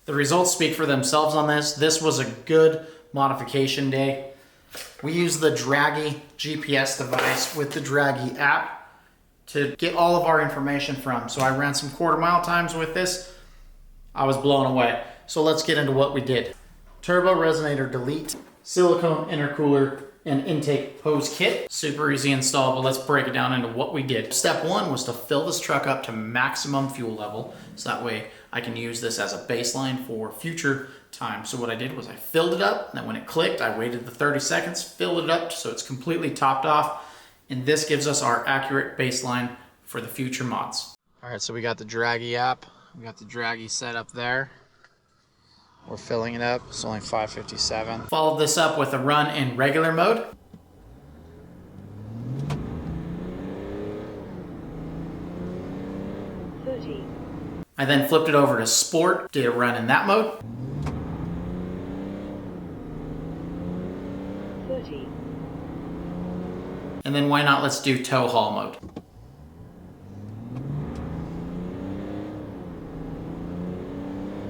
The results speak for themselves on this. This was a good modification day. We used the Draggy GPS device with the Draggy app to get all of our information from. So I ran some quarter-mile times with this. I was blown away. So let's get into what we did. Turbo Resonator Delete, silicone intercooler, and intake hose kit. Super easy install, but let's break it down into what we did. Step one was to fill this truck up to maximum fuel level, so that way I can use this as a baseline for future time. So what I did was I filled it up, and then when it clicked, I waited the 30 seconds, filled it up so it's completely topped off, and this gives us our accurate baseline for the future mods. All right, so we got the Draggy app. We got the Draggy set up there. We're filling it up. It's only 5:57. Followed this up with a run in regular mode. I then flipped it over to sport, did a run in that mode. 30. And then why not, let's do tow haul mode.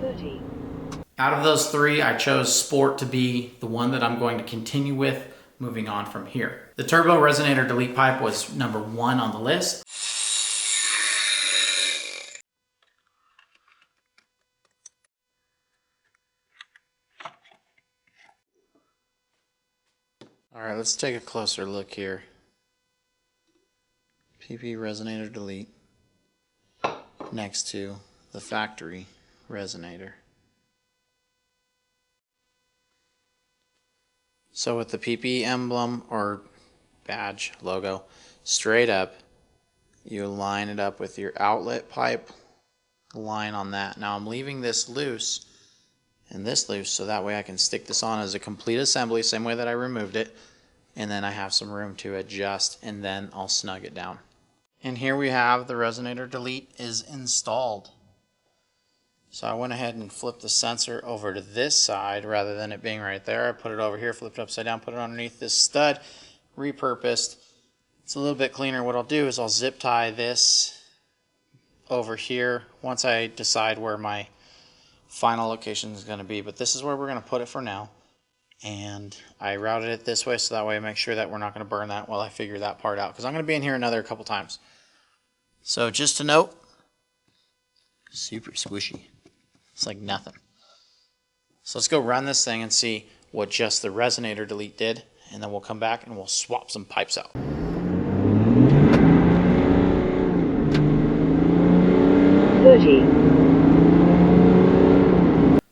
30. Out of those three, I chose sport to be the one that I'm going to continue with moving on from here. The Turbo Resonator Delete pipe was number 1 on the list. All right, let's take a closer look here. PPE Resonator Delete next to the factory resonator. So with the PPE emblem or badge logo straight up, you line it up with your outlet pipe line on that. Now I'm leaving this loose and this loose so that way I can stick this on as a complete assembly, same way that I removed it, and then I have some room to adjust, and then I'll snug it down. And here we have the Resonator Delete is installed. So I went ahead and flipped the sensor over to this side rather than it being right there. I put it over here, flipped it upside down, put it underneath this stud, repurposed. It's a little bit cleaner. What I'll do is I'll zip tie this over here once I decide where my final location is going to be. But this is where we're going to put it for now. And I routed it this way so that way I make sure that we're not going to burn that while I figure that part out, because I'm going to be in here another couple times. So just to note, super squishy. It's like nothing. So let's go run this thing and see what just the Resonator Delete did, and then we'll come back and we'll swap some pipes out. 30.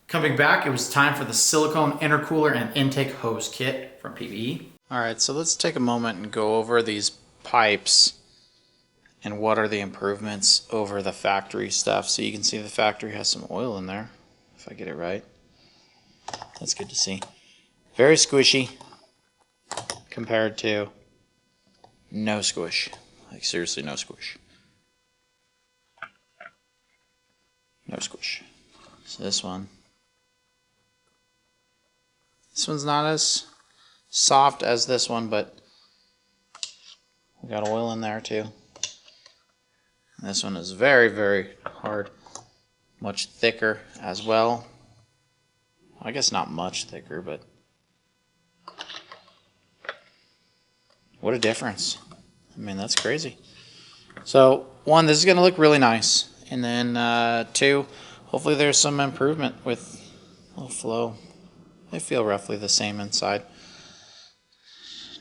Coming back, it was time for the silicone intercooler and intake hose kit from PPE. Alright, so let's take a moment and go over these pipes and what are the improvements over the factory stuff. So you can see the factory has some oil in there, if I get it right. That's good to see. Very squishy compared to no squish. Like seriously, no squish. No squish. So this one's not as soft as this one, but we got oil in there too. This one is very, very hard, much thicker as well. I guess not much thicker, but what a difference. I mean, that's crazy. So, 1, this is going to look really nice. And then 2, hopefully there's some improvement with a little flow. They feel roughly the same inside.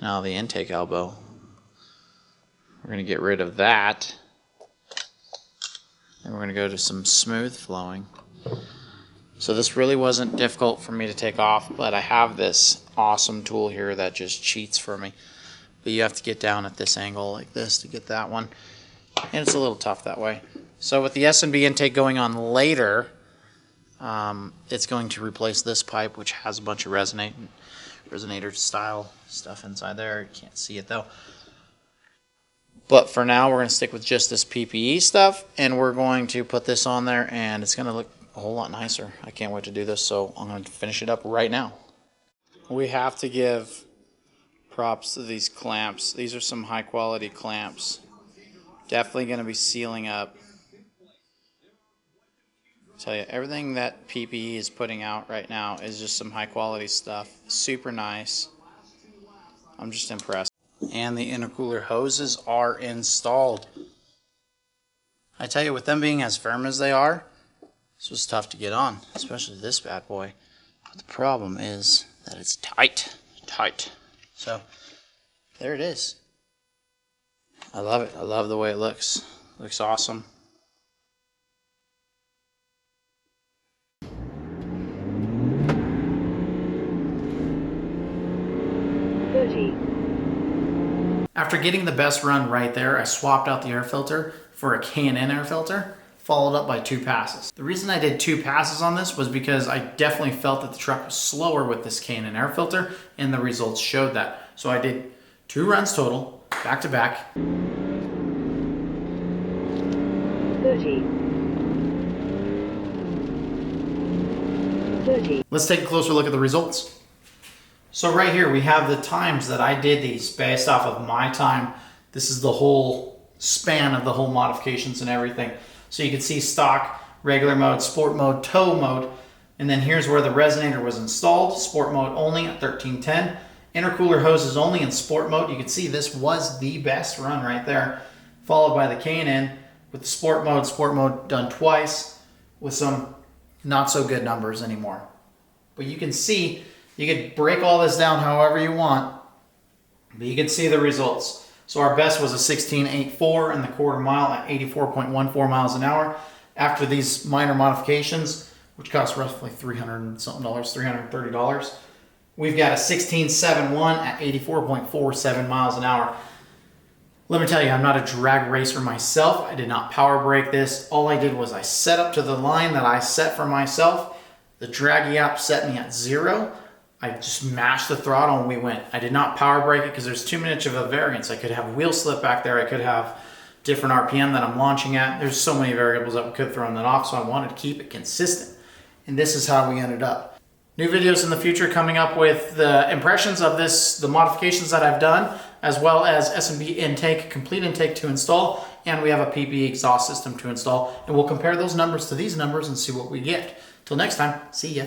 Now the intake elbow, we're going to get rid of that. And we're going to go to some smooth flowing. So this really wasn't difficult for me to take off, but I have this awesome tool here that just cheats for me. But you have to get down at this angle like this to get that one. And it's a little tough that way. So with the S&B intake going on later, it's going to replace this pipe, which has a bunch of resonator style stuff inside there. You can't see it though. But for now, we're going to stick with just this PPE stuff, and we're going to put this on there, and it's going to look a whole lot nicer. I can't wait to do this, so I'm going to finish it up right now. We have to give props to these clamps. These are some high quality clamps. Definitely going to be sealing up tell you, everything that PPE is putting out right now is just some high quality stuff. Super nice. I'm just impressed. And the intercooler hoses are installed. I tell you, with them being as firm as they are, this was tough to get on, especially this bad boy. But the problem is that it's tight. So there it is. I love it. I love the way it looks. Looks awesome. After getting the best run right there, I swapped out the air filter for a K&N air filter, followed up by 2 passes. The reason I did 2 passes on this was because I definitely felt that the truck was slower with this K&N air filter, and the results showed that. So I did 2 runs total, back to back. 30. Let's take a closer look at the results. So right here we have the times that I did these based off of my time. This is the whole span of the whole modifications and everything. So you can see stock, regular mode, sport mode, tow mode, and then here's where the Resonator was installed. Sport mode only at 1310. Intercooler hoses only in sport mode. You can see this was the best run right there, followed by the K&N with the sport mode done twice with some not so good numbers anymore. But you can see, you could break all this down however you want, but you can see the results. So our best was a 16.84 in the quarter mile at 84.14 miles an hour. After these minor modifications, which cost roughly $300 and something, $330, we've got a 16.71 at 84.47 miles an hour. Let me tell you, I'm not a drag racer myself. I did not power brake this. All I did was I set up to the line that I set for myself. The draggy app set me at 0. I just mashed the throttle and we went. I did not power brake it because there's too much of a variance. I could have wheel slip back there. I could have different RPM that I'm launching at. There's so many variables that could throw that off, so I wanted to keep it consistent. And this is how we ended up. New videos in the future coming up with the impressions of this, the modifications that I've done, as well as S&B intake, complete intake to install, and we have a PPE exhaust system to install. And we'll compare those numbers to these numbers and see what we get. Till next time, see ya.